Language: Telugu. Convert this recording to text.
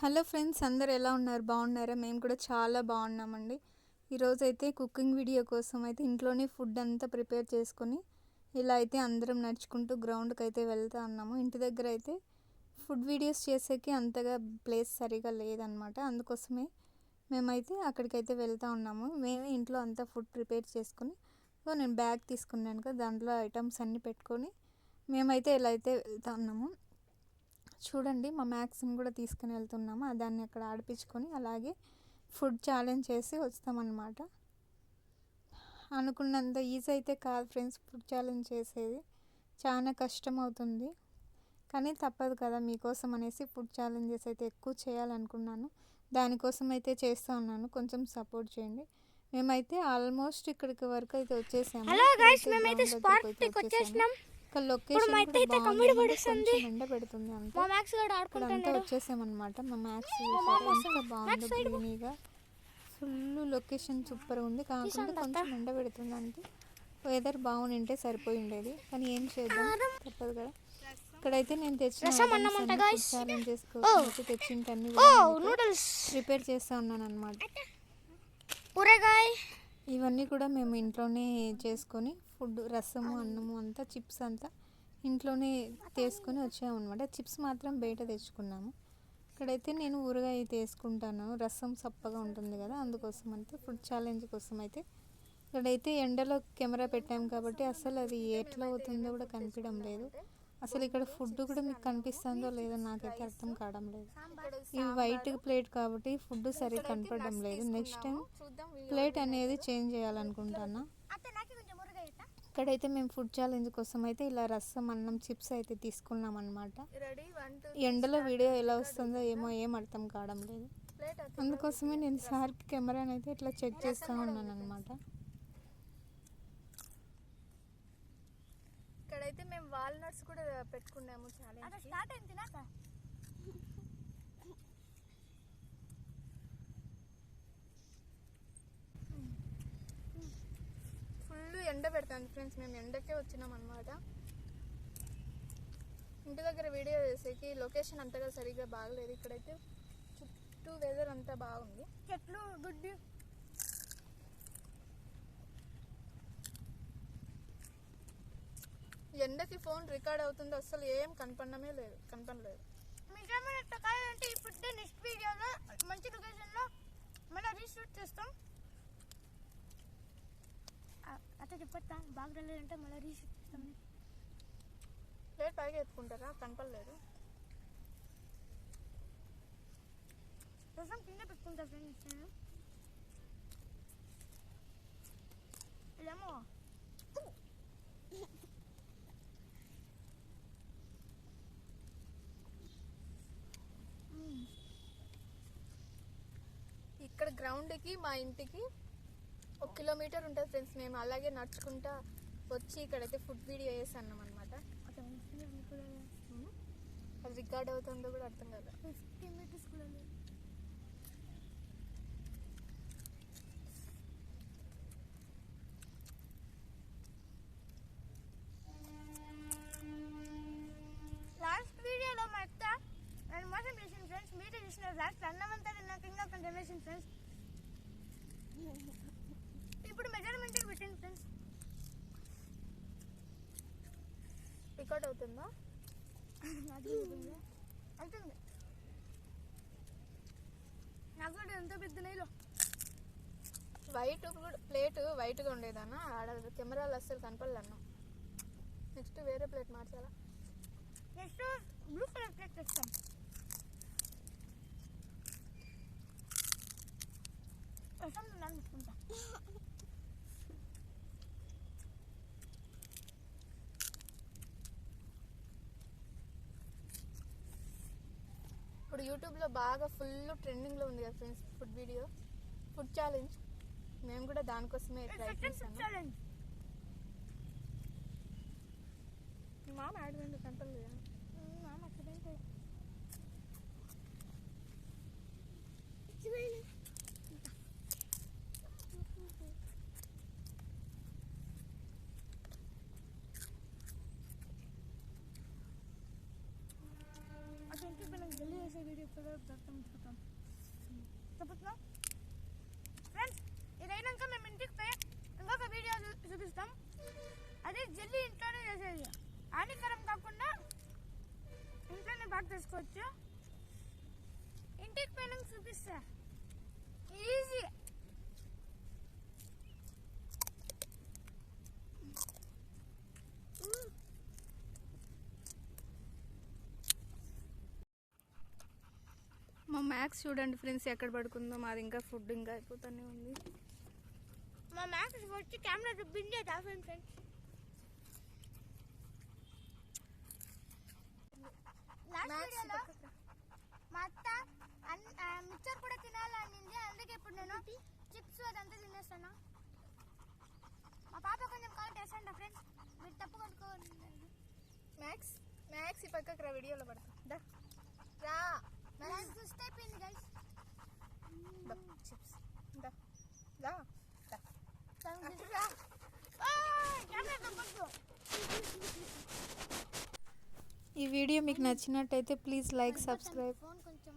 హలో ఫ్రెండ్స్, అందరు ఎలా ఉన్నారు? బాగున్నారా? మేము కూడా చాలా బాగున్నామండి. ఈరోజైతే కుకింగ్ వీడియో కోసం అయితే ఇంట్లోనే ఫుడ్ అంతా ప్రిపేర్ చేసుకొని ఇలా అయితే అందరం నడుచుకుంటూ గ్రౌండ్కి అయితే వెళ్తూ ఉన్నాము. ఇంటి దగ్గర అయితే ఫుడ్ వీడియోస్ చేసేకి అంతగా ప్లేస్ సరిగా లేదనమాట. అందుకోసమే మేమైతే అక్కడికైతే వెళ్తూ ఉన్నాము. మేమే ఇంట్లో అంతా ఫుడ్ ప్రిపేర్ చేసుకొని నేను బ్యాగ్ తీసుకున్నాను కదా, దాంట్లో ఐటమ్స్ అన్నీ పెట్టుకొని మేమైతే ఇలా అయితే వెళ్తూ ఉన్నాము. చూడండి, మా మ్యాక్స్ని కూడా తీసుకుని వెళ్తున్నాము. దాన్ని అక్కడ ఆడిపించుకొని అలాగే ఫుడ్ ఛాలెంజ్ చేసి వస్తామన్నమాట. అనుకున్నంత ఈజీ అయితే కాదు ఫ్రెండ్స్, ఫుడ్ ఛాలెంజ్ చేసేది చాలా కష్టం అవుతుంది. కానీ తప్పదు కదా, మీకోసం అనేసి ఫుడ్ ఛాలెంజెస్ అయితే ఎక్కువ చేయాలనుకున్నాను. దానికోసం అయితే చేస్తూ ఉన్నాను, కొంచెం సపోర్ట్ చేయండి. మేమైతే ఆల్మోస్ట్ ఇక్కడికి వరకు అయితే వచ్చేసాము. హలో గైస్, మేమైతే స్పాట్కి వచ్చేసినాం. లొకేషన్ ఎండ పెడుతుంది అంతా. మా మ్యాక్స్ గడ ఆడుకుంటాడు. వచ్చేసామన్నమాట. మా మ్యాక్స్ ఎంత బాగుంది, గ్రీనీగా ఫుల్ లొకేషన్ సూపర్ ఉంది. కాకుండా కొంచెం ఎండ పెడుతుంది అంటే వెదర్ బాగుంటే సరిపోయి ఉండేది, కానీ ఏం చేద్దాం, తప్పదు కదా. ఇక్కడైతే నేను తెచ్చిన ఛాలెంజెస్ కోసం తెచ్చింటన్ని ప్రిపేర్ చేస్తూ ఉన్నాను అనమాట. ఇవన్నీ కూడా మేము ఇంట్లోనే చేసుకొని ఫుడ్, రసము, అన్నము అంతా, చిప్స్ అంతా ఇంట్లోనే తీసుకొని వచ్చాము అనమాట. చిప్స్ మాత్రం బయట తెచ్చుకున్నాము. ఇక్కడైతే నేను ఊరగాయ అయితే వేసుకుంటాను, రసం సప్పగా ఉంటుంది కదా, అందుకోసం అయితే ఫుడ్ ఛాలెంజ్ కోసం అయితే ఇక్కడైతే ఎండలో కెమెరా పెట్టాము కాబట్టి అసలు అది ఎట్లా అవుతుందో కూడా కనిపించడం లేదు. అసలు ఇక్కడ ఫుడ్ కూడా మీకు కనిపిస్తుందో లేదో నాకైతే అర్థం కావడం లేదు. ఇది వైట్ ప్లేట్ కాబట్టి ఫుడ్ సరిగ్గా కనపడడం లేదు. నెక్స్ట్ టైం ప్లేట్ అనేది చేంజ్ చేయాలనుకుంటున్నా. ఇక్కడైతే మేము ఫుడ్ ఛాలెంజ్ కోసం అయితే ఇలా రసం, అన్నం, చిప్స్ అయితే తీసుకున్నాం అనమాట. ఎండలో వీడియో ఎలా వస్తుందో ఏం అర్థం కావడం లేదు. అందుకోసమే నేను సార్కి కెమెరాని అయితే ఇట్లా చెక్ చేస్తూ ఉన్నాను అనమాట. ఇక్కడైతే మేము వాల్నట్స్ కూడా పెట్టుకున్నాము ఛాలెంజ్. ఫుల్ ఎండ పెడతాను ఫ్రెండ్స్, మేము ఎండకే వచ్చినాం అనమాట. ఇంటి దగ్గర వీడియో చేసేకి లొకేషన్ అంతగా సరిగ్గా బాగలేదు. ఇక్కడైతే చుట్టూ వెదర్ అంతా బాగుంది, చెట్లు, గుడ్డి. ఎండకి ఫోన్ రికార్డ్ అవుతుందో అసలు ఏం కనపడలేదు. అంటే ఇప్పుడు నెక్స్ట్ వీడియోలో మంచి లొకేషన్లో మళ్ళీ రీషూట్ చేస్తాం. అట్లా చెప్పొచ్చా? బాగా రాలేదంటే మళ్ళీ రీషూట్ చేస్తాం. ప్లేట్ పైగా ఎత్తుకుంటారా? కనపడలేదు. రసం కింద పెట్టుకుంటా ఫ్రెండ్స్. నేను ఇదేమో ఇక్కడ గ్రౌండ్కి మా ఇంటికి 1 కిలోమీటర్ ఉంటుంది ఫ్రెండ్స్. మేము అలాగే నడుచుకుంటా వచ్చి ఇక్కడైతే ఫుడ్ వీడియో వేసాను అనమాట. అది రికార్డ్ అవుతుందో కూడా అర్థం కదా. 50 మీటర్స్ కూడా లేదు. లాస్ట్ వీడియోలో మా అత్త నేను మోసం చేసిన ఫ్రెండ్స్. మీరే చూసిన లాస్ట్ అన్నమంతా నాకు ఇంకా కొంచెం వేసిన ఫ్రెండ్స్. ఇప్పుడు మెజర్మెంట్ పెట్టండి ఫ్రెండ్స్. రికార్డ్ అవుతుందా? అవుతుంది. నాకు కూడా ఎంతో పెద్ద నెయ్యిలో వైట్ ప్లేట్ వైట్గా ఉండేదన్నా, ఆడ కెమెరాలు అస్సలు కనపడలేను. నెక్స్ట్ వేరే ప్లేట్ మార్చాలా? నెక్స్ట్ బ్లూ కలర్ ప్లేట్ తెస్తాం. రసం నానబెట్టుకుంటా. ఇప్పుడు యూట్యూబ్లో బాగా ఫుల్ ట్రెండింగ్లో ఉంది కదా friends food video, food challenge. మేము కూడా దానికోసమే ట్రై చేసాము. మామ యాడ్ వేయండి, కనపడలేదా? మామ అక్కడ జల్దీ చేసే వీడియో కదా. చెప్పుతున్నాం ఫ్రెండ్స్. ఇది అయినాక మేము ఇంటికి పోయి ఇంకొక వీడియో చూపిస్తాం. అదే జెల్లీ ఇంట్లోనే చేసేది, హానికరం కాకుండా ఇంట్లోనే బాగా చేసుకోవచ్చు. ఇంటికి పోయినాక చూపిస్తా, ఈజీ. మా మ్యాక్స్ చూడండి ఫ్రెండ్స్ ఎక్కడ పడుకుందో, మాది ఇంకా ఫుడ్ ఇంకా అయిపోతూనే ఉంది. మా మ్యాక్స్ వచ్చి కెమెరా చూపించే ఫ్రెండ్స్. లాస్ట్ వీడియోలో మా అత్త మిక్చర్ కూడా తినాలనింది, అందుకే ఇప్పుడు నేను చిప్స్ అదంతా తినేస్తాను. మా పాప కొంచెం కాల్ చేస్తాంట ఫ్రెండ్స్, మీరు తప్పు కొనుక్కోండి. మ్యాక్స్ మ్యాక్స్ ఈ పక్కకు రా, వీడియోలో పడతా రా. మ్యాక్స్ చూస్తే అయిపోయింది గైస్. చిప్స్ దా దా ఈ వీడియో మీకు నచ్చినట్టయితే ప్లీజ్ లైక్, సబ్స్క్రైబ్. ఫోన్ కొంచెం